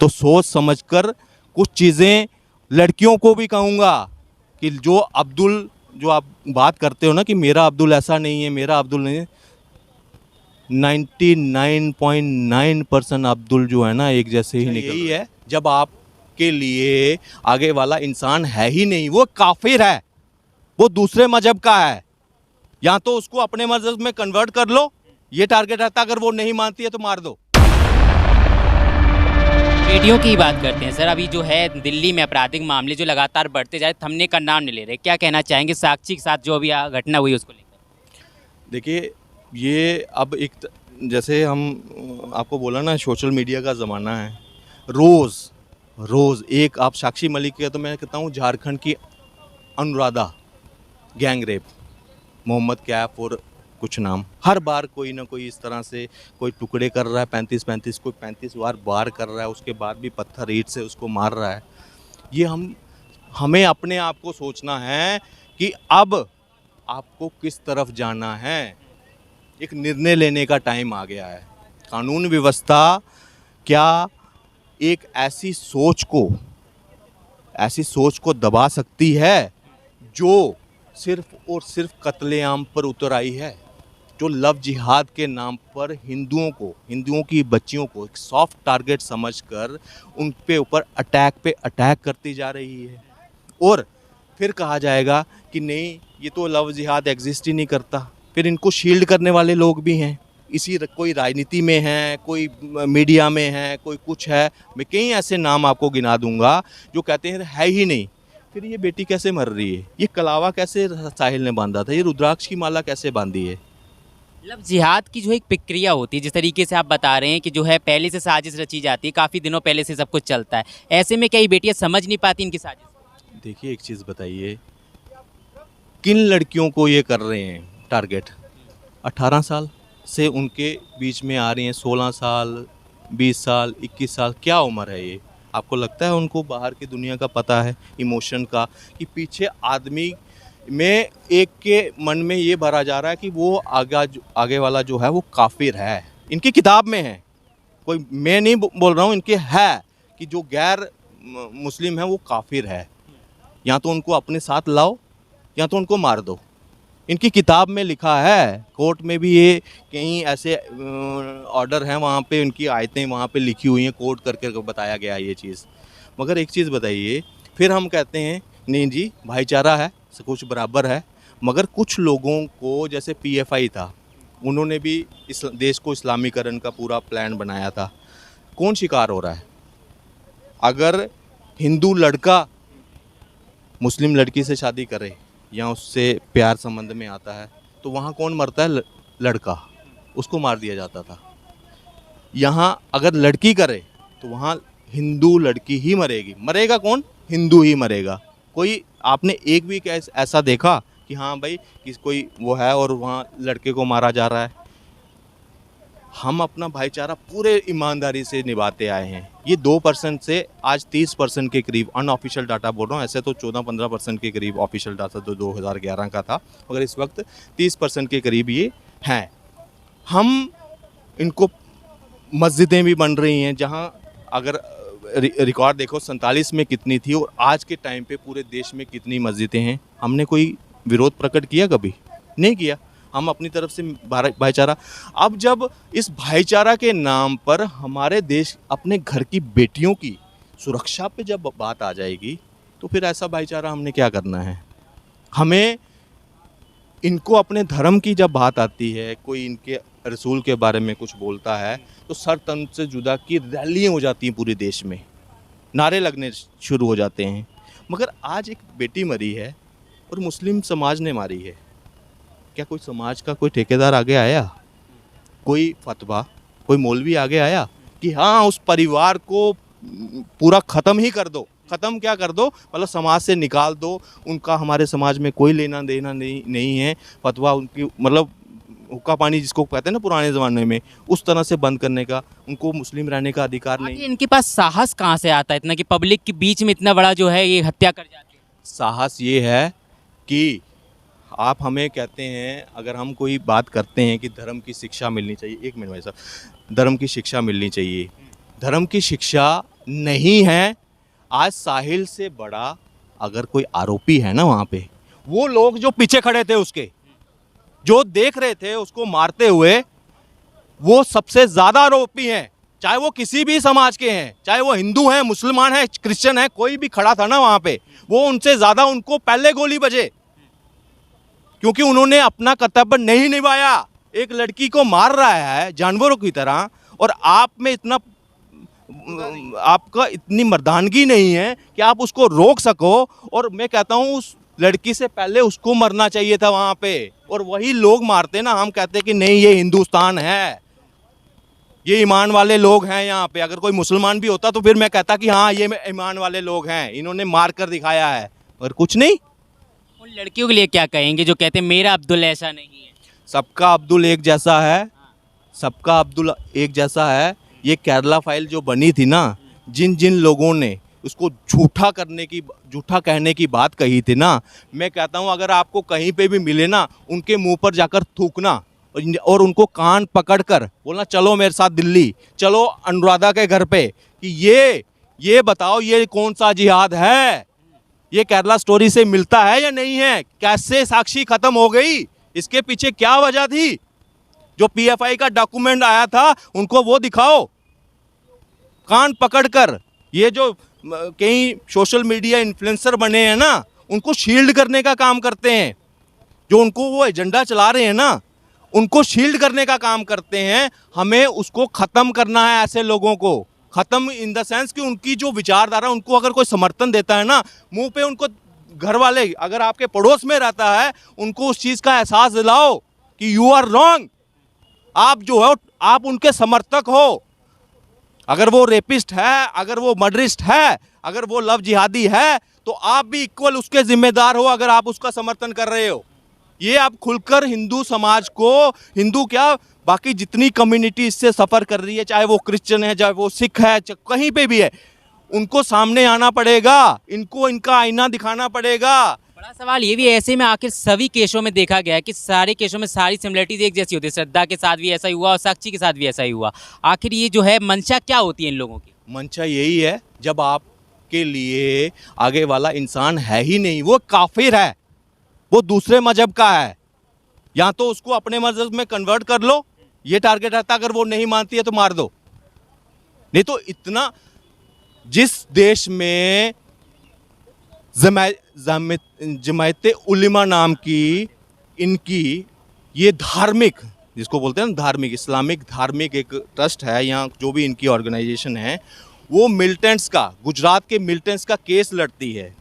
तो सोच समझकर कुछ चीज़ें लड़कियों को भी कहूँगा कि जो अब्दुल, जो आप बात करते हो ना कि मेरा अब्दुल ऐसा नहीं है, मेरा अब्दुल नहीं है, 99.9% अब्दुल जो है ना एक जैसे ही निकल यही है। जब आपके लिए आगे वाला इंसान है ही नहीं, वो काफिर है, वो दूसरे मजहब का है, या तो उसको अपने मजहब में कन्वर्ट कर लो, ये टारगेट रहता। अगर वो नहीं मानती है तो मार दो। बेटियों की बात करते हैं सर। अभी जो है दिल्ली में आपराधिक मामले जो लगातार बढ़ते जा रहे, थमने का नाम नहीं ले रहे, क्या कहना चाहेंगे साक्षी के साथ जो अभी घटना हुई उसको लेकर? देखिए, ये अब जैसे हम आपको बोला ना, सोशल मीडिया का ज़माना है। रोज़ रोज़ एक आप साक्षी मलिक का, तो मैं कहता हूँ झारखंड की अनुराधा गैंग रेप, मोहम्मद कैफ और कुछ नाम, हर बार कोई ना कोई इस तरह से कोई टुकड़े कर रहा है, 35-35, कोई 35 बार वार कर रहा है, उसके बाद भी पत्थर ईंट से उसको मार रहा है। ये हमें अपने आप को सोचना है कि अब आपको किस तरफ जाना है। एक निर्णय लेने का टाइम आ गया है। कानून व्यवस्था क्या एक ऐसी सोच को दबा सकती है जो सिर्फ और सिर्फ कत्लेआम पर उतर आई है, जो लव जिहाद के नाम पर हिंदुओं की बच्चियों को एक सॉफ्ट टारगेट समझकर उन पे ऊपर अटैक करती जा रही है। और फिर कहा जाएगा कि नहीं, ये तो लव जिहाद एग्जिस्ट ही नहीं करता। फिर इनको शील्ड करने वाले लोग भी हैं, कोई राजनीति में है, कोई मीडिया में है, कोई कुछ है। मैं कई ऐसे नाम आपको गिना दूंगा जो कहते हैं है ही नहीं। फिर ये बेटी कैसे मर रही है, ये कलावा कैसे साहिल ने बांधा था, ये रुद्राक्ष की माला कैसे बांधी है। लव जिहाद की जो एक प्रक्रिया होती है, जिस तरीके से आप बता रहे हैं कि जो है पहले से साजिश रची जाती है, काफ़ी दिनों पहले से सब कुछ चलता है, ऐसे में क्या ये बेटियां समझ नहीं पाती इनकी साजिश? देखिए, एक चीज़ बताइए, किन लड़कियों को ये कर रहे हैं टारगेट? 18 साल से उनके बीच में आ रही हैं, 16 साल, 20 साल, 21 साल, क्या उम्र है ये? आपको लगता है उनको बाहर की दुनिया का पता है, इमोशन का, कि पीछे आदमी में एक के मन में ये भरा जा रहा है कि वो आगे वाला जो है वो काफिर है। इनकी किताब में है, कोई मैं नहीं बोल रहा हूँ, इनके है कि जो गैर मुस्लिम है वो काफिर है। या तो उनको अपने साथ लाओ या तो उनको मार दो। इनकी किताब में लिखा है, कोर्ट में भी ये कहीं ऐसे ऑर्डर हैं, वहाँ पे उनकी आयतें वहाँ पे लिखी हुई हैं, कोर्ट करके बताया गया है ये चीज़। मगर एक चीज़ बताइए, फिर हम कहते हैं नहीं जी भाईचारा है, सब कुछ बराबर है। मगर कुछ लोगों को, जैसे पीएफआई था, उन्होंने भी इस देश को इस्लामीकरण का पूरा प्लान बनाया था। कौन शिकार हो रहा है? अगर हिंदू लड़का मुस्लिम लड़की से शादी करे या उससे प्यार संबंध में आता है तो वहाँ कौन मरता है? लड़का, उसको मार दिया जाता था। यहाँ अगर लड़की करे तो वहाँ हिंदू लड़की ही मरेगी। मरेगा कौन? हिंदू ही मरेगा। कोई आपने एक भी ऐसा देखा कि हाँ भाई कोई वो है और वहाँ लड़के को मारा जा रहा है? हम अपना भाईचारा पूरे ईमानदारी से निभाते आए हैं। ये 2% से आज 30% के करीब, अनऑफिशियल डाटा बोल रहा हूँ, ऐसे तो 14-15% के करीब ऑफिशियल डाटा तो 2011 का था, मगर इस वक्त 30% के करीब ये हैं। हम इनको, मस्जिदें भी बन रही हैं, जहाँ अगर रिकॉर्ड देखो 47 में कितनी थी और आज के टाइम पे पूरे देश में कितनी मस्जिदें हैं। हमने कोई विरोध प्रकट किया? कभी नहीं किया। हम अपनी तरफ से भाईचारा, अब जब इस भाईचारा के नाम पर हमारे देश, अपने घर की बेटियों की सुरक्षा पे जब बात आ जाएगी तो फिर ऐसा भाईचारा हमने क्या करना है? हमें इनको अपने धर्म की जब बात आती है, कोई इनके रसूल के बारे में कुछ बोलता है तो सर तन से जुदा की रैलियाँ हो जाती हैं पूरे देश में, नारे लगने शुरू हो जाते हैं। मगर आज एक बेटी मरी है और मुस्लिम समाज ने मारी है। क्या कोई समाज का कोई ठेकेदार आगे आया? कोई फतवा, कोई मौलवी आगे आया कि हाँ उस परिवार को पूरा ख़त्म ही कर दो? ख़त्म क्या कर दो, मतलब समाज से निकाल दो, उनका हमारे समाज में कोई लेना देना नहीं है। फतवा उनकी, मतलब हुक्का पानी जिसको कहते हैं ना पुराने ज़माने में, उस तरह से बंद करने का, उनको मुस्लिम रहने का अधिकार नहीं। इनके पास साहस कहाँ से आता है इतना कि पब्लिक के बीच में इतना बड़ा जो है ये हत्या कर जाती है? साहस ये है कि आप हमें कहते हैं, अगर हम कोई बात करते हैं कि धर्म की शिक्षा मिलनी चाहिए, एक मिनट भाई साहब, धर्म की शिक्षा मिलनी चाहिए। धर्म की शिक्षा नहीं है। आज साहिल से बड़ा अगर कोई आरोपी है ना वहाँ पे, वो लोग जो पीछे खड़े थे उसके, जो देख रहे थे उसको मारते हुए, वो सबसे ज़्यादा आरोपी हैं। चाहे वो किसी भी समाज के हैं, चाहे वो हिंदू हैं, मुसलमान हैं, क्रिश्चियन हैं, कोई भी खड़ा था ना वहाँ पे, वो उनसे ज़्यादा उनको पहले गोली बजे, क्योंकि उन्होंने अपना कर्तव्य नहीं निभाया। एक लड़की को मार रहा है जानवरों की तरह, और आप में इतना आपका इतनी मर्दानगी नहीं है कि आप उसको रोक सको। और मैं कहता हूँ उस लड़की से पहले उसको मरना चाहिए था वहाँ पे, और वही लोग मारते ना। हम कहते कि नहीं ये हिंदुस्तान है, ये ईमान वाले लोग हैं यहाँ पे। अगर कोई मुसलमान भी होता तो फिर मैं कहता कि हाँ ये ईमान वाले लोग हैं, इन्होंने मार कर दिखाया है, और कुछ नहीं। उन लड़कियों के लिए क्या कहेंगे जो कहते हैं मेरा अब्दुल ऐसा नहीं है? सबका अब्दुल एक जैसा है, सबका अब्दुल एक जैसा है। ये केरला फाइल जो बनी थी ना, जिन जिन लोगों ने उसको झूठा कहने की बात कही थी ना, मैं कहता हूँ अगर आपको कहीं पे भी मिले ना, उनके मुंह पर जाकर थूकना और उनको कान पकड़कर बोलना चलो मेरे साथ दिल्ली, चलो अनुराधा के घर पे, कि ये बताओ ये कौन सा जिहाद है, ये केरला स्टोरी से मिलता है या नहीं है, कैसे साक्षी खत्म हो गई, इसके पीछे क्या वजह थी। जो पीएफआई का डॉक्यूमेंट आया था उनको वो दिखाओ कान पकड़कर। ये जो कई सोशल मीडिया इन्फ्लुएंसर बने हैं ना, उनको शील्ड करने का काम करते हैं। जो उनको वो एजेंडा चला रहे हैं ना, उनको शील्ड करने का काम करते हैं। हमें उसको ख़त्म करना है, ऐसे लोगों को ख़त्म इन द सेंस कि उनकी जो विचारधारा, उनको अगर कोई समर्थन देता है ना, मुंह पे उनको घर वाले अगर आपके पड़ोस में रहता है, उनको उस चीज़ का एहसास दिलाओ कि यू आर रॉन्ग। आप जो हो आप उनके समर्थक हो। अगर वो रेपिस्ट है, अगर वो मर्डरिस्ट है, अगर वो लव जिहादी है, तो आप भी इक्वल उसके जिम्मेदार हो अगर आप उसका समर्थन कर रहे हो। ये आप खुलकर हिंदू समाज को, हिंदू क्या बाकी जितनी कम्युनिटी इससे सफ़र कर रही है, चाहे वो क्रिश्चियन है, चाहे वो सिख है, कहीं पे भी है, उनको सामने आना पड़ेगा, इनको इनका आईना दिखाना पड़ेगा। बड़ा सवाल ये भी है, ऐसे में आखिर सभी केसों में देखा गया है कि सारे केसों में सारी सिमिलरिटीज एक जैसी होती है। श्रद्धा के साथ भी ऐसा ही हुआ और साक्षी के साथ भी ऐसा ही हुआ। आखिर ये जो है मंशा क्या होती है इन लोगों की? मंशा यही है, जब आपके लिए आगे वाला इंसान है ही नहीं, वो काफिर है, वो दूसरे मजहब का है, या तो उसको अपने मजहब में कन्वर्ट कर लो, ये टारगेट रहता। अगर वो नहीं मानती है तो मार दो। नहीं तो इतना, जिस देश में जमायत उलिमा नाम की इनकी ये धार्मिक, जिसको बोलते हैं ना धार्मिक, इस्लामिक धार्मिक एक ट्रस्ट है, यहाँ जो भी इनकी ऑर्गेनाइजेशन है, वो मिलिटेंट्स का, गुजरात के मिलिटेंट्स का केस लड़ती है।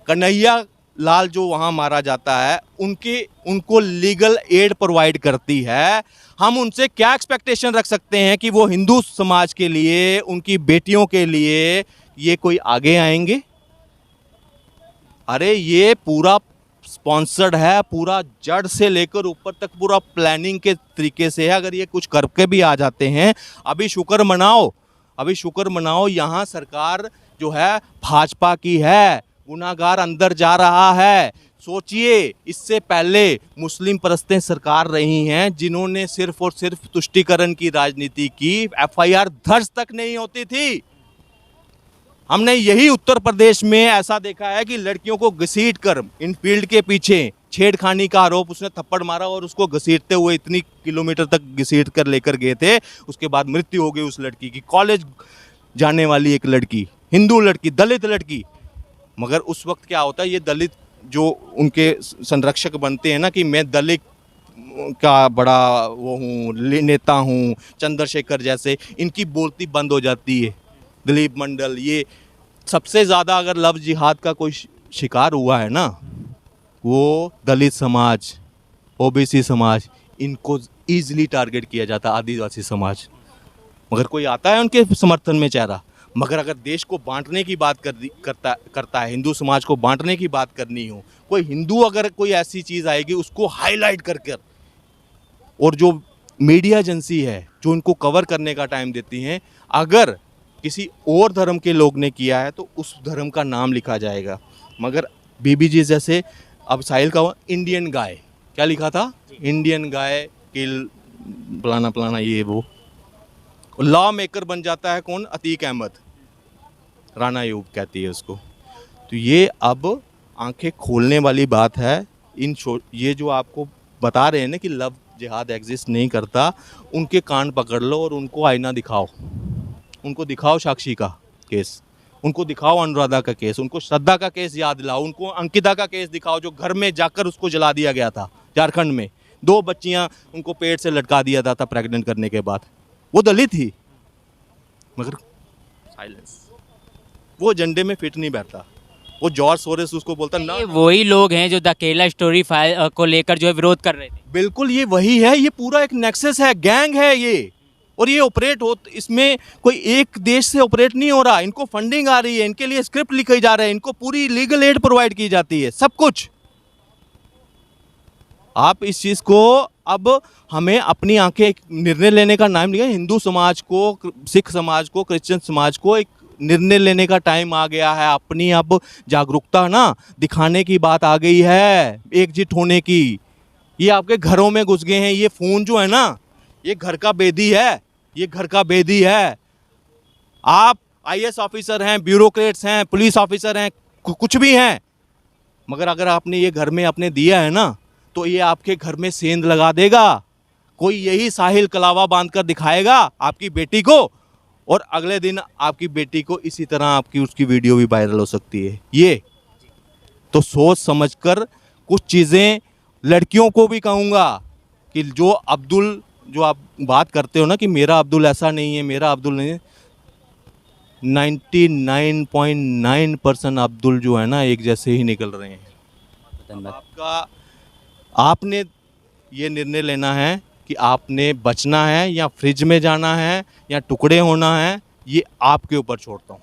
कन्हैया लाल जो वहाँ मारा जाता है, उनको लीगल एड प्रोवाइड करती है। हम उनसे क्या एक्सपेक्टेशन रख सकते हैं कि वो हिंदू समाज के लिए, उनकी बेटियों के लिए ये कोई आगे आएंगे? अरे ये पूरा स्पॉन्सर्ड है, पूरा जड़ से लेकर ऊपर तक पूरा प्लानिंग के तरीके से है। अगर ये कुछ करके भी आ जाते हैं, अभी शुक्र मनाओ, अभी शुक्र मनाओ, यहाँ सरकार जो है भाजपा की है, गुनाहगार अंदर जा रहा है। सोचिए, इससे पहले मुस्लिम परस्तें सरकार रही हैं जिन्होंने सिर्फ और सिर्फ तुष्टीकरण की राजनीति की, एफआईआर दर्ज तक नहीं होती थी। हमने यही उत्तर प्रदेश में ऐसा देखा है कि लड़कियों को घसीट कर इन फील्ड के पीछे छेड़खानी का आरोप, उसने थप्पड़ मारा और उसको घसीटते हुए इतनी किलोमीटर तक घसीट कर लेकर गए थे। उसके बाद मृत्यु हो गई उस लड़की की, कॉलेज जाने वाली एक लड़की, हिंदू लड़की, दलित लड़की। मगर उस वक्त क्या होता है, ये दलित जो उनके संरक्षक बनते हैं ना, कि मैं दलित का बड़ा वो हूँ, नेता हूँ, चंद्रशेखर जैसे, इनकी बोलती बंद हो जाती है। दिलीप मंडल, ये सबसे ज़्यादा अगर लव जिहाद का कोई शिकार हुआ है ना, वो दलित समाज, ओबीसी समाज, इनको ईजिली टारगेट किया जाता, आदिवासी समाज। मगर कोई आता है उनके समर्थन में चेहरा? मगर अगर देश को बांटने की बात करता है, हिंदू समाज को बांटने की बात करनी हो, कोई हिंदू अगर कोई ऐसी चीज़ आएगी उसको हाईलाइट कर, और जो मीडिया एजेंसी है जो इनको कवर करने का टाइम देती हैं, अगर किसी और धर्म के लोग ने किया है तो उस धर्म का नाम लिखा जाएगा। मगर बीबीजी जैसे, अब साहिल का इंडियन गाय, क्या लिखा था, इंडियन गाय किल फलाना फलाना, ये वो लॉ मेकर बन जाता है कौन, अतीक अहमद। राणा अयूब कहती है उसको। तो ये अब आंखें खोलने वाली बात है। ये जो आपको बता रहे हैं ना कि लव जिहाद एग्जिस्ट नहीं करता, उनके कान पकड़ लो और उनको आईना दिखाओ। उनको दिखाओ साक्षी का केस, उनको दिखाओ अनुराधा का केस, उनको श्रद्धा का केस याद दिलाओ, उनको अंकिता का केस दिखाओ जो घर में जाकर उसको जला दिया गया था झारखंड में। 2 बच्चियां उनको पेट से लटका दिया था प्रेग्नेंट करने के बाद। वो दलित थी मगर साइलेंस, वो एजेंडे में फिट नहीं बैठता। वो जॉर्ज सोरेस उसको बोलता ना। ये वही लोग हैं जो द केला स्टोरी फाइल को लेकर जो है विरोध कर रहे थे। बिल्कुल ये वही है, ये पूरा एक नेक्सस है, गैंग है ये। और ये ऑपरेट हो, इसमें कोई एक देश से ऑपरेट नहीं हो रहा। इनको फंडिंग आ रही है, इनके लिए स्क्रिप्ट लिखे जा रहे हैं, इनको पूरी लीगल एड प्रोवाइड की जाती है, सब कुछ। आप इस चीज़ को, अब हमें अपनी आंखें, एक निर्णय लेने का टाइम लिया। हिंदू समाज को, सिख समाज को, क्रिश्चियन समाज को एक निर्णय लेने का टाइम आ गया है। अपनी अब जागरूकता ना दिखाने की बात आ गई है, एकजुट होने की। ये आपके घरों में घुस गए हैं। ये फ़ोन जो है ना, ये घर का बेदी है, ये घर का बेदी है। आप आईएएस ऑफिसर हैं, ब्यूरोक्रेट्स हैं, पुलिस ऑफिसर हैं, कुछ भी हैं, मगर अगर आपने ये घर में अपने दिया है ना, तो ये आपके घर में सेंध लगा देगा। कोई यही साहिल कलावा बांध कर दिखाएगा आपकी बेटी को, और अगले दिन आपकी बेटी को इसी तरह आपकी उसकी वीडियो भी वायरल हो सकती है। ये तो सोच समझकर कुछ चीज़ें, लड़कियों को भी कहूँगा कि जो अब्दुल, जो आप बात करते हो ना कि मेरा अब्दुल ऐसा नहीं है, मेरा अब्दुल नहीं है, 99.9% अब्दुल जो है ना एक जैसे ही निकल रहे हैं। अब आपने ये निर्णय लेना है कि आपने बचना है या फ्रिज में जाना है या टुकड़े होना है, ये आपके ऊपर छोड़ता हूँ।